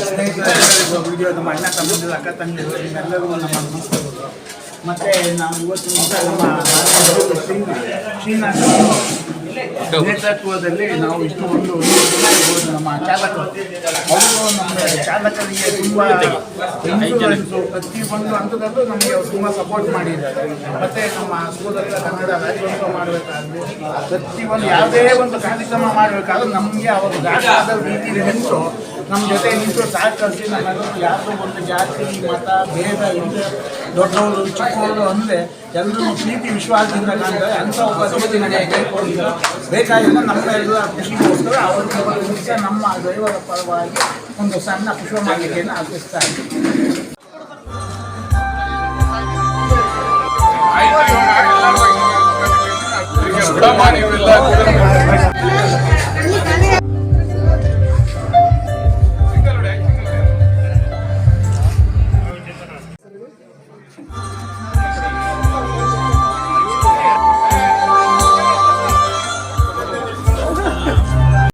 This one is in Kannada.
ಸ್ನೇಹಿತರೆಲ್ಲರಿಗೂ ವಿಡಿಯೋ ನಮ್ಮ ಅಣ್ಣ ತಮ್ಮದಿರು ಅಕ್ಕ ತಂಗಿರು ನಿಮ್ಮೆಲ್ಲರಿಗೂ ನಮ್ಮ ನಮಸ್ಕಾರಗಳು. ಮತ್ತು ನಾವು ಇವತ್ತು ನಮ್ಮ ಶ್ರೀನಾಥ್ ನೇತೃತ್ವದಲ್ಲಿ ನಾವು ಇಷ್ಟು ಒಂದು ಜನ ಇರ್ಬೋದು ನಮ್ಮ ಚಾಲಕರು. ಅವರು ನಮ್ಮ ಚಾಲಕರಿಗೆ ತುಂಬ ಇನ್ಶೂರೆನ್ಸು ಪ್ರತಿಯೊಂದು ಹಂತದಲ್ಲೂ ನಮಗೆ ತುಂಬ ಸಪೋರ್ಟ್ ಮಾಡಿದ್ದಾರೆ. ಮತ್ತು ನಮ್ಮ ಸೋದರ ಕನ್ನಡ ರಾಜ್ಯೋತ್ಸವ ಮಾಡಬೇಕಾದ್ರೆ ಪ್ರತಿಯೊಂದು ಯಾವುದೇ ಒಂದು ಕಾರ್ಯಕ್ರಮ ಮಾಡಬೇಕಾದ್ರೂ ನಮಗೆ ಅವರು ದಾಖಲಾದ ರೀತಿಯಲ್ಲಿ ನಿಂತು ನಮ್ಮ ಜೊತೆ ನಿಂತು ಸಹಕರಿಸಿ ನಮ್ಮಲ್ಲಿ ಯಾವುದೋ ಒಂದು ಜಾತಿ ಮತ ಭೇದ ಇಲ್ಲದೆ ದೊಡ್ಡವರು ಚಿಕ್ಕವರು ಅಂದರೆ ಎಲ್ಲರೂ ಪ್ರೀತಿ ವಿಶ್ವಾಸದಿಂದ ಕಾಣ್ತಾರೆ. ಅಂಥ ಒಬ್ಬ ವ್ಯಕ್ತಿ ನಮಗೆ ಬೇಕಾಗಿಲ್ಲ. ನಮ್ಮೆಲ್ಲ ಖುಷಿಗೋಸ್ಕರ ಅವರಿಗೆ ನಮ್ಮ ದೈವದ ಪರವಾಗಿ ಒಂದು ಸಣ್ಣ ಪುಷ್ಪ ಮಾಲಿಕೆಯನ್ನು ಅರ್ಪಿಸ್ತಾ ಇದ್ದೀವಿ.